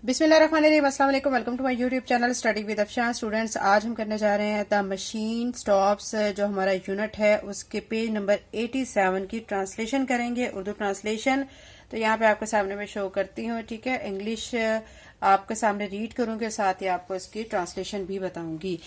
बिस्मिल्लाहिर्रहमानिर्रहीम, अस्सलाम वालेकुम। Welcome to my YouTube channel study with Afshan. Students, आज हम करने जा रहे हैं द मशीन स्टॉप्स, जो हमारा यूनिट है उसके पेज नंबर 87 की ट्रांसलेशन करेंगे, उर्दू ट्रांसलेशन। तो यहाँ पे आपके सामने मैं शो करती हूँ, ठीक है। इंग्लिश आपके सामने रीड करूंगी, साथ ही आपको इसकी ट्रांसलेशन भी बताऊंगी।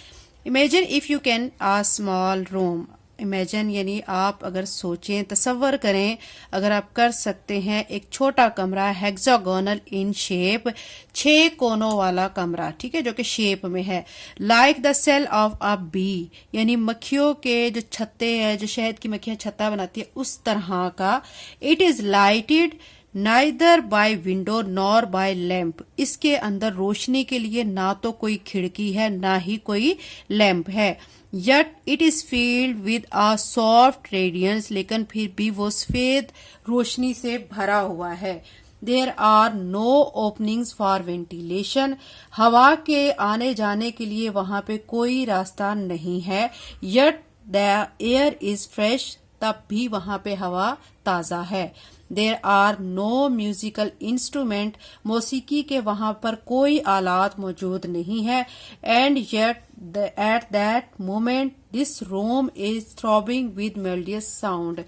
Imagine if you can a small room. Imagine यानी आप अगर सोचें, तसव्वुर करें, अगर आप कर सकते हैं एक छोटा कमरा, हेक्सागोनल इन शेप, 6 कोनों वाला कमरा, ठीक है, जो कि शेप में है। Like the cell of a bee, यानी मक्खियों के जो छत्ते हैं, जो शहद की मक्खियां छत्ता बनाती है, उस तरह का। It is lighted neither by window nor by lamp. इसके अंदर रोशनी के लिए ना तो कोई खिड़की है, ना ही कोई लैंप है। Yet it is filled with a soft radiance, लेकिन फिर भी वो सफेद रोशनी से भरा हुआ है। There are no openings for ventilation, हवा के आने जाने के लिए वहां पे कोई रास्ता नहीं है। Yet the air is fresh, तब भी वहां पे हवा ताजा है। There are no musical instrument, मौसीकी के वहां पर कोई आलात मौजूद नहीं है। And yet at that moment this room is throbbing with melodious sound,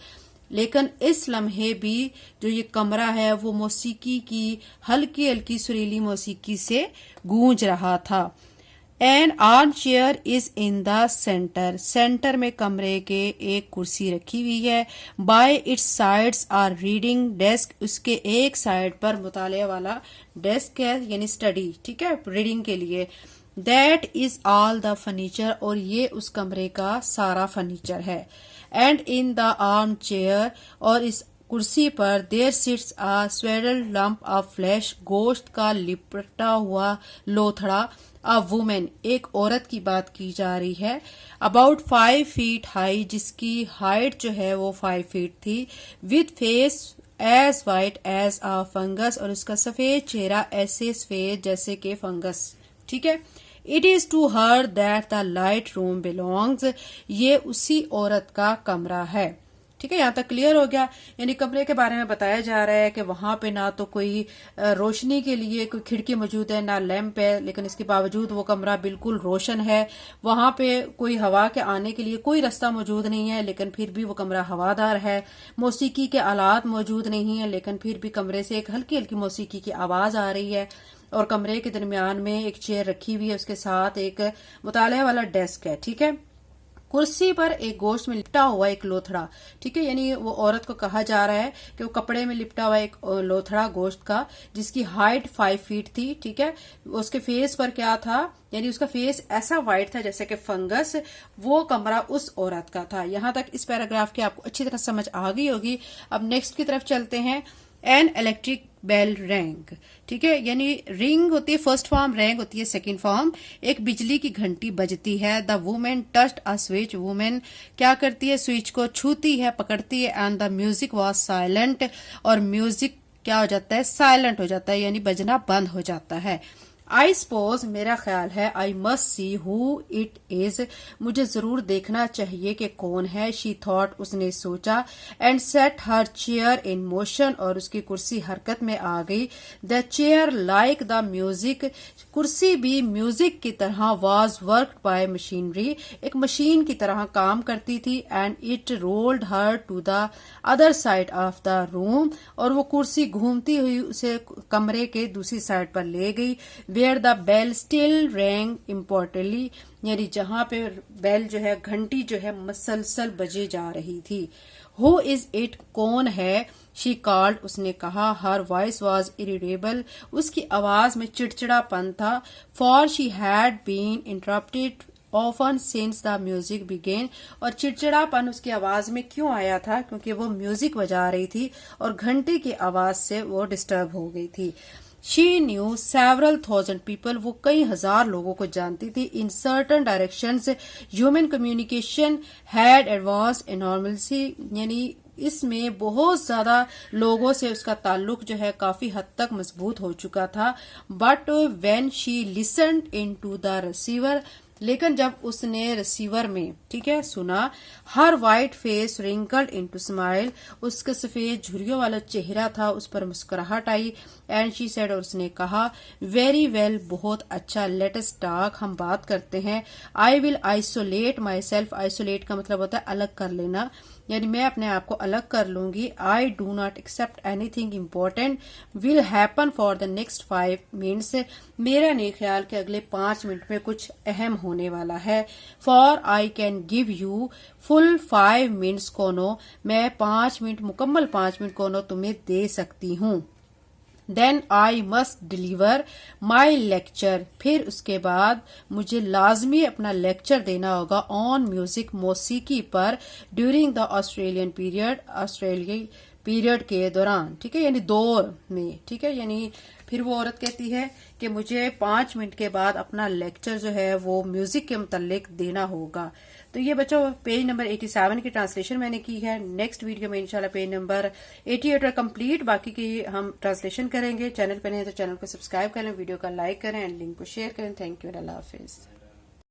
लेकिन इस लम्हे भी जो ये कमरा है वो मौसीकी की हल्की हल्की सुरीली मौसीकी से गूंज रहा था। An armchair is in the centre, centre में कमरे के एक कुर्सी रखी हुई है। By its sides are reading desk, उसके एक साइड पर मुताले वाला डेस्क है, यानी स्टडी, ठीक है, रीडिंग के लिए। That is all the furniture, और ये उस कमरे का सारा फर्नीचर है। And in the armchair, और इस कुर्सी पर there sits a swaddled lump of flesh, गोश्त का लिपटा हुआ लोथड़ा। अ वुमेन, एक औरत की बात की जा रही है। अबाउट 5 फीट हाई, जिसकी हाइट जो है वो 5 फीट थी। With face as white as a fungus, और उसका सफेद चेहरा ऐसे सफेद जैसे कि फंगस, ठीक है। It is to her that the light room belongs, ये उसी औरत का कमरा है, ठीक है। यहाँ तक क्लियर हो गया। यानी कमरे के बारे में बताया जा रहा है कि वहां पे ना तो कोई रोशनी के लिए कोई खिड़की मौजूद है, ना लैंप है, लेकिन इसके बावजूद वो कमरा बिल्कुल रोशन है। वहां पे कोई हवा के आने के लिए कोई रास्ता मौजूद नहीं है, लेकिन फिर भी वो कमरा हवादार है। मौसीकी के आलात मौजूद नहीं है, लेकिन फिर भी कमरे से एक हल्की हल्की मौसीकी की आवाज आ रही है। और कमरे के दरमियान में एक चेयर रखी हुई है, उसके साथ एक मुताले वाला डेस्क है, ठीक है। कुर्सी पर एक गोश्त में लिपटा हुआ एक लोथड़ा, ठीक है, यानी वो औरत को कहा जा रहा है कि वो कपड़े में लिपटा हुआ एक लोथड़ा गोश्त का, जिसकी हाइट 5 फीट थी, ठीक है। उसके फेस पर क्या था, यानी उसका फेस ऐसा वाइट था जैसे कि फंगस। वो कमरा उस औरत का था। यहां तक इस पैराग्राफ की आपको अच्छी तरह समझ आ गई होगी। अब नेक्स्ट की तरफ चलते हैं। एन इलेक्ट्रिक बेल रैंग, ठीक है, यानी रिंग होती है फर्स्ट फॉर्म, रैंग होती है सेकंड फॉर्म। एक बिजली की घंटी बजती है। The women touched a switch, women क्या करती है, स्विच को छूती है, पकड़ती है। And the music was silent, और म्यूजिक क्या हो जाता है, साइलेंट हो जाता है, यानी बजना बंद हो जाता है। आई सपोज, मेरा ख्याल है, I must see who it is, मुझे जरूर देखना चाहिए कि कौन है। शी थॉट, उसने सोचा। And set her chair in motion, और उसकी कुर्सी हरकत में आ गई। The chair like the music, कुर्सी भी म्यूजिक की तरह वॉज वर्कड बाय मशीनरी, एक मशीन की तरह काम करती थी। And it rolled her to the other side of the room, और वो कुर्सी घूमती हुई उसे कमरे के दूसरी साइड पर ले गई। Where the bell still rang importantly, यानी जहां पे बेल जो है, घंटी जो है, मसलसल बजे जा रही थी। हु इज इट, कौन है। शी कॉल्ड, उसने कहा। हर वॉइस वॉज इरिटेबल, उसकी आवाज में चिड़चिड़ापन था। For she had been interrupted often since the music began, और चिड़चिड़ापन उसकी आवाज में क्यों आया था, क्योंकि वो म्यूजिक बजा रही थी और घंटे की आवाज से वो डिस्टर्ब हो गई थी। She knew several thousand people, वो कई हजार लोगों को जानती थी। In certain directions human communication had advance enormously, यानी इसमें बहुत ज्यादा लोगों से उसका ताल्लुक जो है काफी हद तक मजबूत हो चुका था। But when she listened in to the receiver, लेकिन जब उसने रिसीवर में, ठीक है, सुना, her white face wrinkled into smile, उसका सफेद झुर्रियों वाला चेहरा था, उस पर मुस्कुराहट आई। एंड शी सेड, और उसने कहा, वेरी वेल, बहुत अच्छा, लेट अस टॉक, हम बात करते हैं। I will isolate my self, isolate का मतलब होता है अलग कर लेना, यानी मैं अपने आप को अलग कर लूंगी। I do not accept anything important will happen for the next 5 minutes, मेरा नहीं ख्याल कि अगले 5 मिनट में कुछ अहम होने वाला है। For I can give you full 5 minutes कोनो, मैं 5 मिनट, मुकम्मल 5 मिनट कोनो तुम्हें दे सकती हूँ। Then I must deliver my lecture, फिर उसके बाद मुझे लाजमी अपना लेक्चर देना होगा ऑन म्यूजिक, मौसीकी पर, ड्यूरिंग द ऑस्ट्रेलियन पीरियड, ऑस्ट्रेलियाई पीरियड के दौरान, ठीक है, यानी दौर में, ठीक है। यानी फिर वो औरत कहती है कि मुझे 5 मिनट के बाद अपना लेक्चर जो है वो म्यूजिक के मुतालिक देना होगा। तो ये बच्चों पेज नंबर 87 की ट्रांसलेशन मैंने की है। नेक्स्ट वीडियो में इंशाल्लाह पेज नंबर 88 और कंप्लीट बाकी की हम ट्रांसलेशन करेंगे। चैनल पर नहीं तो चैनल को सब्सक्राइब करें, वीडियो का लाइक करें एंड लिंक को शेयर करें। Thank you, Allah Hafiz.